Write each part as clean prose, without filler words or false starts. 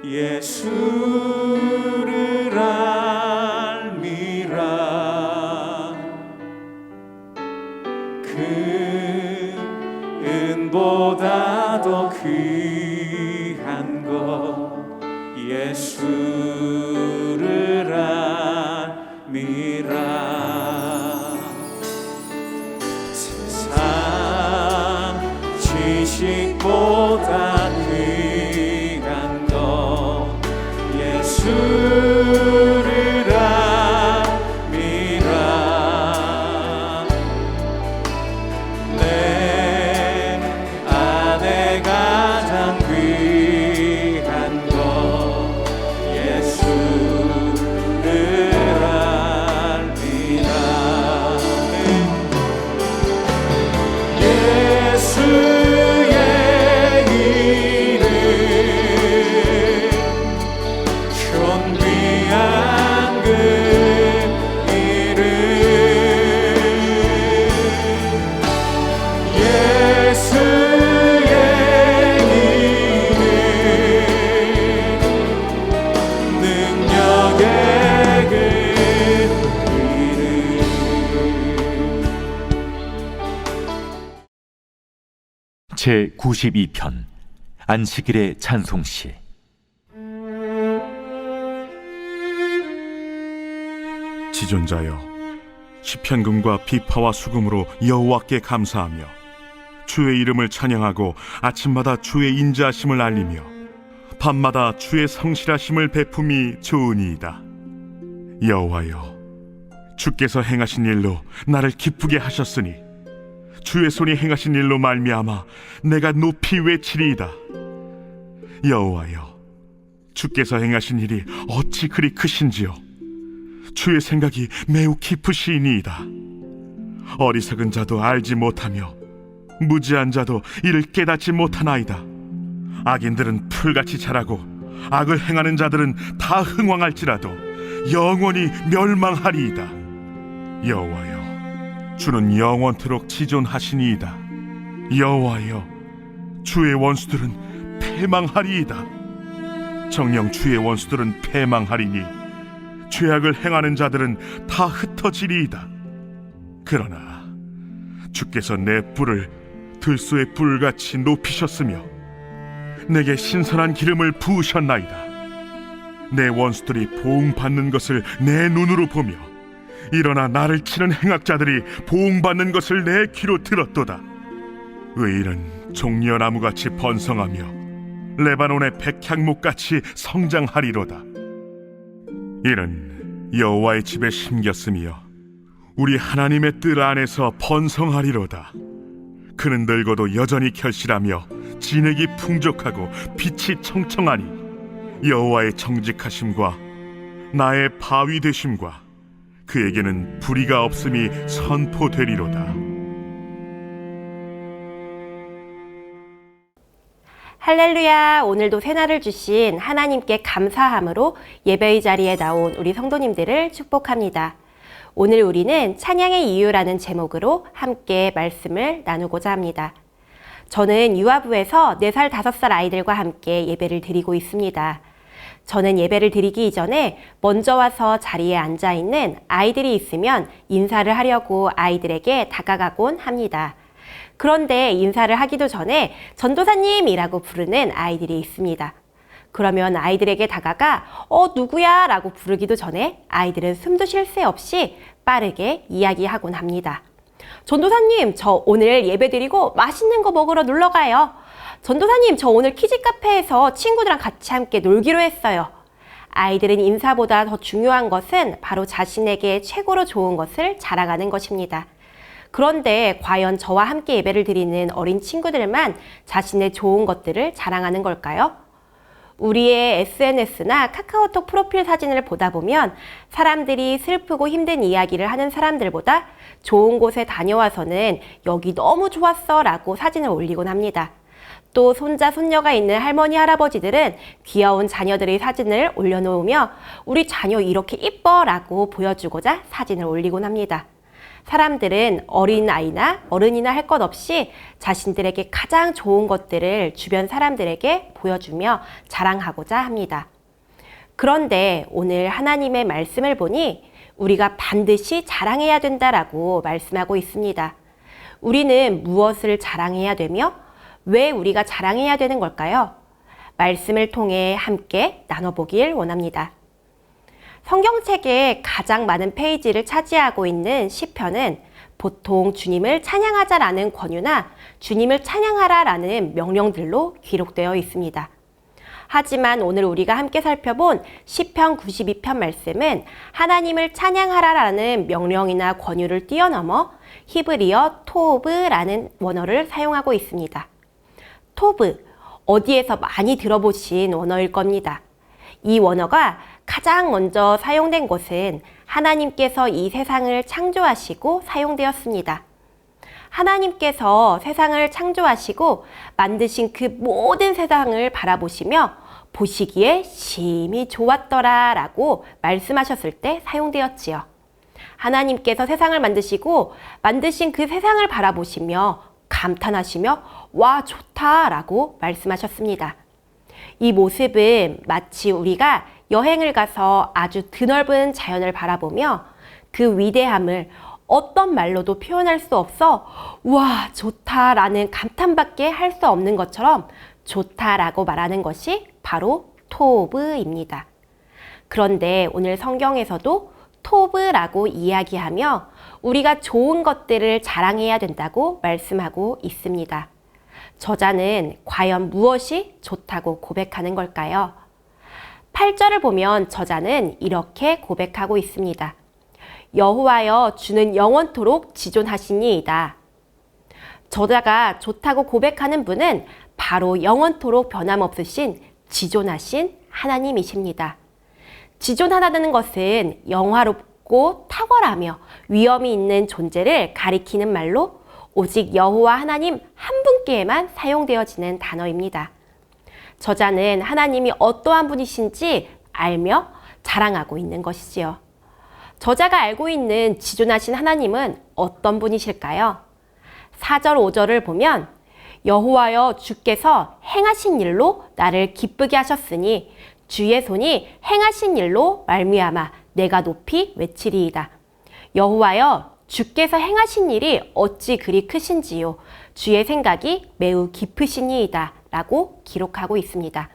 예수를 알미라. 그 은보다 더 귀한 것 예수를 알미라. 세상 지식보다 귀한 것 예수를 알미라. 내 안에 가장 귀한 것 예수를 알미라. 예수의 이름 존귀한 그 이름 예수의 이름 능력의 그 이름. 제92편 안식일의 찬송시. 지존자여, 시편금과 비파와 수금으로 여호와께 감사하며 주의 이름을 찬양하고 아침마다 주의 인자하심을 알리며 밤마다 주의 성실하심을 베품이 좋으니이다. 여호와여, 주께서 행하신 일로 나를 기쁘게 하셨으니 주의 손이 행하신 일로 말미암아 내가 높이 외치리이다. 여호와여, 주께서 행하신 일이 어찌 그리 크신지요. 주의 생각이 매우 깊으시니이다. 어리석은 자도 알지 못하며 무지한 자도 이를 깨닫지 못하나이다. 악인들은 풀같이 자라고 악을 행하는 자들은 다 흥왕할지라도 영원히 멸망하리이다. 여호와여, 주는 영원토록 지존하시니이다. 여호와여, 주의 원수들은 패망하리이다. 정녕 주의 원수들은 패망하리니 죄악을 행하는 자들은 다 흩어지리이다. 그러나 주께서 내 뿔을 들소의 뿔같이 높이셨으며 내게 신선한 기름을 부으셨나이다. 내 원수들이 보응받는 것을 내 눈으로 보며 일어나 나를 치는 행악자들이 보응받는 것을 내 귀로 들었도다. 의인은 종려나무같이 번성하며 레바논의 백향목같이 성장하리로다. 이는 여호와의 집에 심겼으며 우리 하나님의 뜰 안에서 번성하리로다. 그는 늙어도 여전히 결실하며 진액이 풍족하고 빛이 청청하니 여호와의 정직하심과 나의 바위 되심과 그에게는 불의가 없음이 선포되리로다. 할렐루야. 오늘도 새날을 주신 하나님께 감사함으로 예배의 자리에 나온 우리 성도님들을 축복합니다. 오늘 우리는 찬양의 이유라는 제목으로 함께 말씀을 나누고자 합니다. 저는 유아부에서 4살, 5살 아이들과 함께 예배를 드리고 있습니다. 저는 예배를 드리기 이전에 먼저 와서 자리에 앉아 있는 아이들이 있으면 인사를 하려고 아이들에게 다가가곤 합니다. 그런데 인사를 하기도 전에 전도사님이라고 부르는 아이들이 있습니다. 그러면 아이들에게 다가가 누구야? 라고 부르기도 전에 아이들은 숨도 쉴 새 없이 빠르게 이야기하곤 합니다. 전도사님, 저 오늘 예배드리고 맛있는 거 먹으러 놀러 가요. 전도사님, 저 오늘 키즈 카페에서 친구들랑 같이 함께 놀기로 했어요. 아이들은 인사보다 더 중요한 것은 바로 자신에게 최고로 좋은 것을 자랑하는 것입니다. 그런데 과연 저와 함께 예배를 드리는 어린 친구들만 자신의 좋은 것들을 자랑하는 걸까요? 우리의 SNS나 카카오톡 프로필 사진을 보다 보면 사람들이 슬프고 힘든 이야기를 하는 사람들보다 좋은 곳에 다녀와서는 여기 너무 좋았어 라고 사진을 올리곤 합니다. 또 손자, 손녀가 있는 할머니, 할아버지들은 귀여운 자녀들의 사진을 올려놓으며 우리 자녀 이렇게 이뻐 라고 보여주고자 사진을 올리곤 합니다. 사람들은 어린아이나 어른이나 할 것 없이 자신들에게 가장 좋은 것들을 주변 사람들에게 보여주며 자랑하고자 합니다. 그런데 오늘 하나님의 말씀을 보니 우리가 반드시 자랑해야 된다라고 말씀하고 있습니다. 우리는 무엇을 자랑해야 되며 왜 우리가 자랑해야 되는 걸까요? 말씀을 통해 함께 나눠보길 원합니다. 성경책의 가장 많은 페이지를 차지하고 있는 시편은 보통 주님을 찬양하자라는 권유나 주님을 찬양하라라는 명령들로 기록되어 있습니다. 하지만 오늘 우리가 함께 살펴본 시편 92편 말씀은 하나님을 찬양하라라는 명령이나 권유를 뛰어넘어 히브리어 토브라는 원어를 사용하고 있습니다. 토브, 어디에서 많이 들어보신 원어일 겁니다. 이 원어가 가장 먼저 사용된 곳은 하나님께서 이 세상을 창조하시고 사용되었습니다. 하나님께서 세상을 창조하시고 만드신 그 모든 세상을 바라보시며 보시기에 심히 좋았더라 라고 말씀하셨을 때 사용되었지요. 하나님께서 세상을 만드시고 만드신 그 세상을 바라보시며 감탄하시며 와 좋다 라고 말씀하셨습니다. 이 모습은 마치 우리가 여행을 가서 아주 드넓은 자연을 바라보며 그 위대함을 어떤 말로도 표현할 수 없어 와 좋다라는 감탄밖에 할 수 없는 것처럼 좋다라고 말하는 것이 바로 토브입니다. 그런데 오늘 성경에서도 토브라고 이야기하며 우리가 좋은 것들을 자랑해야 된다고 말씀하고 있습니다. 저자는 과연 무엇이 좋다고 고백하는 걸까요? 8절을 보면 저자는 이렇게 고백하고 있습니다. 여호와여 주는 영원토록 지존하시니이다. 저자가 좋다고 고백하는 분은 바로 영원토록 변함없으신 지존하신 하나님이십니다. 지존하다는 것은 영화롭고 탁월하며 위엄이 있는 존재를 가리키는 말로 오직 여호와 하나님 한 분께만 사용되어지는 단어입니다. 저자는 하나님이 어떠한 분이신지 알며 자랑하고 있는 것이지요. 저자가 알고 있는 지존하신 하나님은 어떤 분이실까요? 4절, 5절을 보면 여호와여 주께서 행하신 일로 나를 기쁘게 하셨으니 주의 손이 행하신 일로 말미암아 내가 높이 외치리이다. 여호와여 주께서 행하신 일이 어찌 그리 크신지요. 주의 생각이 매우 깊으시니이다. 라고 기록하고 있습니다.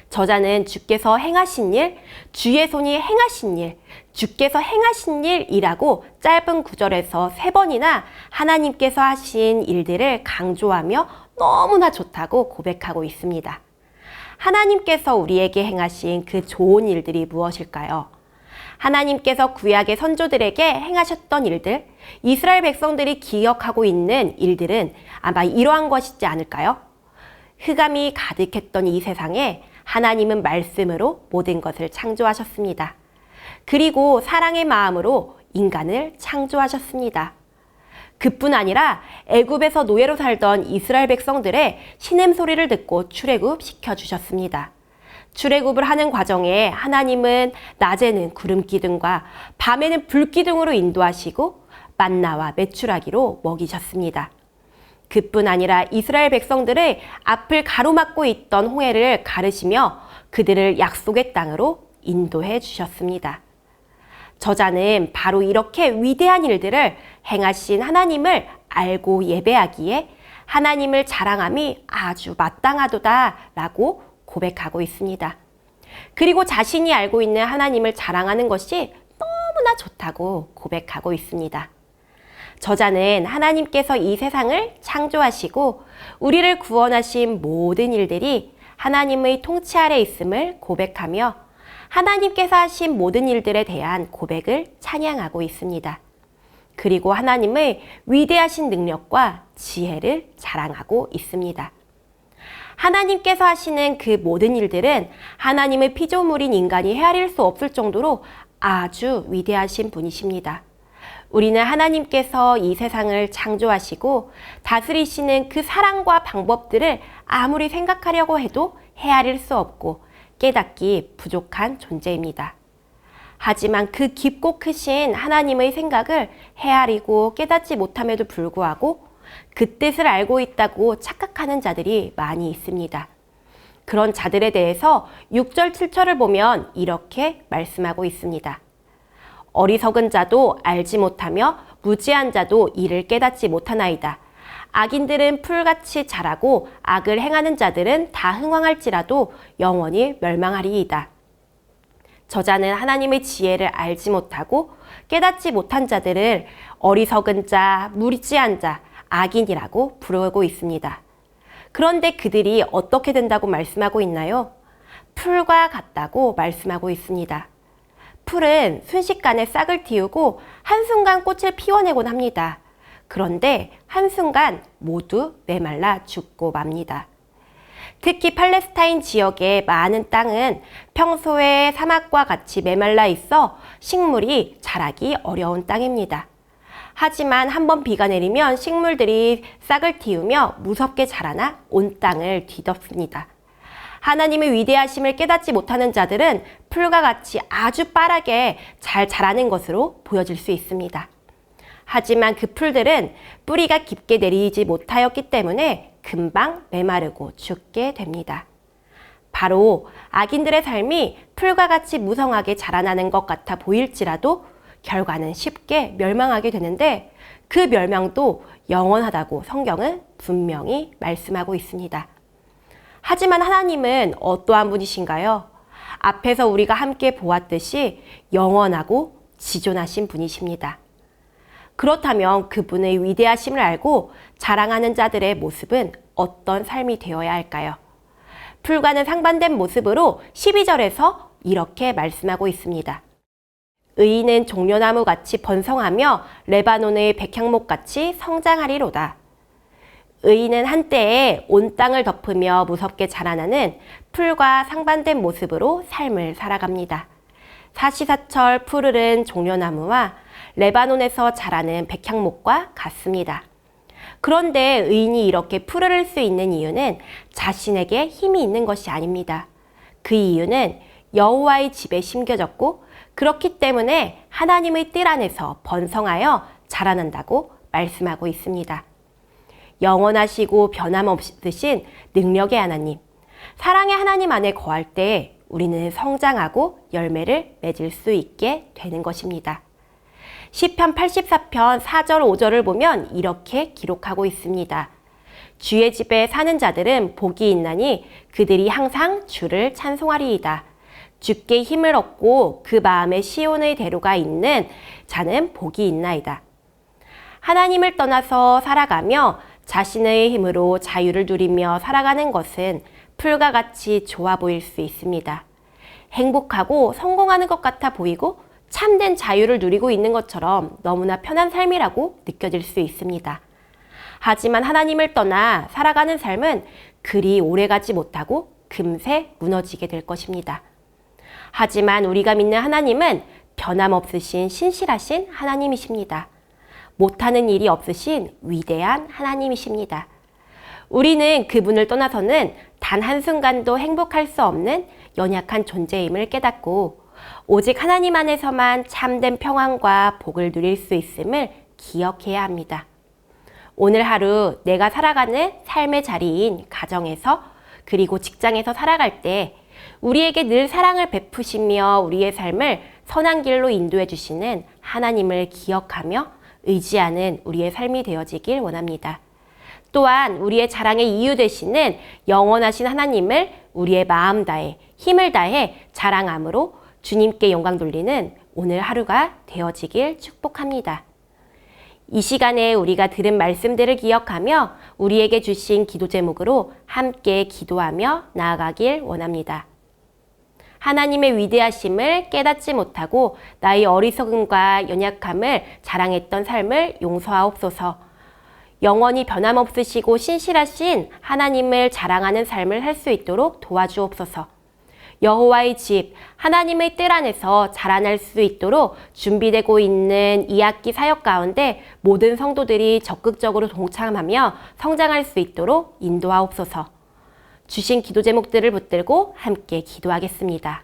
저자는 주께서 행하신 일, 주의 손이 행하신 일, 주께서 행하신 일이라고 짧은 구절에서 3번이나 하나님께서 하신 일들을 강조하며 너무나 좋다고 고백하고 있습니다. 하나님께서 우리에게 행하신 그 좋은 일들이 무엇일까요? 하나님께서 구약의 선조들에게 행하셨던 일들, 이스라엘 백성들이 기억하고 있는 일들은 아마 이러한 것이지 않을까요? 흑암이 가득했던 이 세상에 하나님은 말씀으로 모든 것을 창조하셨습니다. 그리고 사랑의 마음으로 인간을 창조하셨습니다. 그뿐 아니라 애굽에서 노예로 살던 이스라엘 백성들의 신음소리를 듣고 출애굽 시켜주셨습니다. 출애굽을 하는 과정에 하나님은 낮에는 구름기둥과 밤에는 불기둥으로 인도하시고 만나와 메추라기로 먹이셨습니다. 그뿐 아니라 이스라엘 백성들의 앞을 가로막고 있던 홍해를 가르시며 그들을 약속의 땅으로 인도해 주셨습니다. 저자는 바로 이렇게 위대한 일들을 행하신 하나님을 알고 예배하기에 하나님을 자랑함이 아주 마땅하도다 라고 고백하고 있습니다. 그리고 자신이 알고 있는 하나님을 자랑하는 것이 너무나 좋다고 고백하고 있습니다. 저자는 하나님께서 이 세상을 창조하시고 우리를 구원하신 모든 일들이 하나님의 통치 아래 있음을 고백하며 하나님께서 하신 모든 일들에 대한 고백을 찬양하고 있습니다. 그리고 하나님의 위대하신 능력과 지혜를 자랑하고 있습니다. 하나님께서 하시는 그 모든 일들은 하나님의 피조물인 인간이 헤아릴 수 없을 정도로 아주 위대하신 분이십니다. 우리는 하나님께서 이 세상을 창조하시고 다스리시는 그 사랑과 방법들을 아무리 생각하려고 해도 헤아릴 수 없고 깨닫기 부족한 존재입니다. 하지만 그 깊고 크신 하나님의 생각을 헤아리고 깨닫지 못함에도 불구하고 그 뜻을 알고 있다고 착각하는 자들이 많이 있습니다. 그런 자들에 대해서 6절, 7절을 보면 이렇게 말씀하고 있습니다. 어리석은 자도 알지 못하며 무지한 자도 이를 깨닫지 못하나이다. 악인들은 풀같이 자라고 악을 행하는 자들은 다 흥왕할지라도 영원히 멸망하리이다. 저자는 하나님의 지혜를 알지 못하고 깨닫지 못한 자들을 어리석은 자, 무지한 자, 악인이라고 부르고 있습니다. 그런데 그들이 어떻게 된다고 말씀하고 있나요? 풀과 같다고 말씀하고 있습니다. 풀은 순식간에 싹을 틔우고 한순간 꽃을 피워내곤 합니다. 그런데 한순간 모두 메말라 죽고 맙니다. 특히 팔레스타인 지역의 많은 땅은 평소에 사막과 같이 메말라 있어 식물이 자라기 어려운 땅입니다. 하지만 한번 비가 내리면 식물들이 싹을 틔우며 무섭게 자라나 온 땅을 뒤덮습니다. 하나님의 위대하심을 깨닫지 못하는 자들은 풀과 같이 아주 빠르게 잘 자라는 것으로 보여질 수 있습니다. 하지만 그 풀들은 뿌리가 깊게 내리지 못하였기 때문에 금방 메마르고 죽게 됩니다. 바로 악인들의 삶이 풀과 같이 무성하게 자라나는 것 같아 보일지라도 결과는 쉽게 멸망하게 되는데 그 멸망도 영원하다고 성경은 분명히 말씀하고 있습니다. 하지만 하나님은 어떠한 분이신가요? 앞에서 우리가 함께 보았듯이 영원하고 지존하신 분이십니다. 그렇다면 그분의 위대하심을 알고 자랑하는 자들의 모습은 어떤 삶이 되어야 할까요? 풀과는 상반된 모습으로 12절에서 이렇게 말씀하고 있습니다. 의인은 종려나무같이 번성하며 레바논의 백향목같이 성장하리로다. 의인은 한때에 온 땅을 덮으며 무섭게 자라나는 풀과 상반된 모습으로 삶을 살아갑니다. 사시사철 푸르른 종려나무와 레바논에서 자라는 백향목과 같습니다. 그런데 의인이 이렇게 푸르를 수 있는 이유는 자신에게 힘이 있는 것이 아닙니다. 그 이유는 여호와의 집에 심겨졌고 그렇기 때문에 하나님의 뜰 안에서 번성하여 자라난다고 말씀하고 있습니다. 영원하시고 변함없으신 능력의 하나님, 사랑의 하나님 안에 거할 때 우리는 성장하고 열매를 맺을 수 있게 되는 것입니다. 시편 84편 4절 5절을 보면 이렇게 기록하고 있습니다. 주의 집에 사는 자들은 복이 있나니 그들이 항상 주를 찬송하리이다. 주께 힘을 얻고 그 마음에 시온의 대로가 있는 자는 복이 있나이다. 하나님을 떠나서 살아가며 자신의 힘으로 자유를 누리며 살아가는 것은 풀과 같이 좋아 보일 수 있습니다. 행복하고 성공하는 것 같아 보이고 참된 자유를 누리고 있는 것처럼 너무나 편한 삶이라고 느껴질 수 있습니다. 하지만 하나님을 떠나 살아가는 삶은 그리 오래가지 못하고 금세 무너지게 될 것입니다. 하지만 우리가 믿는 하나님은 변함없으신 신실하신 하나님이십니다. 못하는 일이 없으신 위대한 하나님이십니다. 우리는 그분을 떠나서는 단 한순간도 행복할 수 없는 연약한 존재임을 깨닫고 오직 하나님 안에서만 참된 평안과 복을 누릴 수 있음을 기억해야 합니다. 오늘 하루 내가 살아가는 삶의 자리인 가정에서 그리고 직장에서 살아갈 때 우리에게 늘 사랑을 베푸시며 우리의 삶을 선한 길로 인도해 주시는 하나님을 기억하며 의지하는 우리의 삶이 되어지길 원합니다. 또한 우리의 자랑의 이유 되시는 영원하신 하나님을 우리의 마음 다해 힘을 다해 자랑함으로 주님께 영광 돌리는 오늘 하루가 되어지길 축복합니다. 이 시간에 우리가 들은 말씀들을 기억하며 우리에게 주신 기도 제목으로 함께 기도하며 나아가길 원합니다. 하나님의 위대하심을 깨닫지 못하고 나의 어리석음과 연약함을 자랑했던 삶을 용서하옵소서. 영원히 변함없으시고 신실하신 하나님을 자랑하는 삶을 할 수 있도록 도와주옵소서. 여호와의 집, 하나님의 뜰 안에서 자라날 수 있도록 준비되고 있는 2학기 사역 가운데 모든 성도들이 적극적으로 동참하며 성장할 수 있도록 인도하옵소서. 주신 기도 제목들을 붙들고 함께 기도하겠습니다.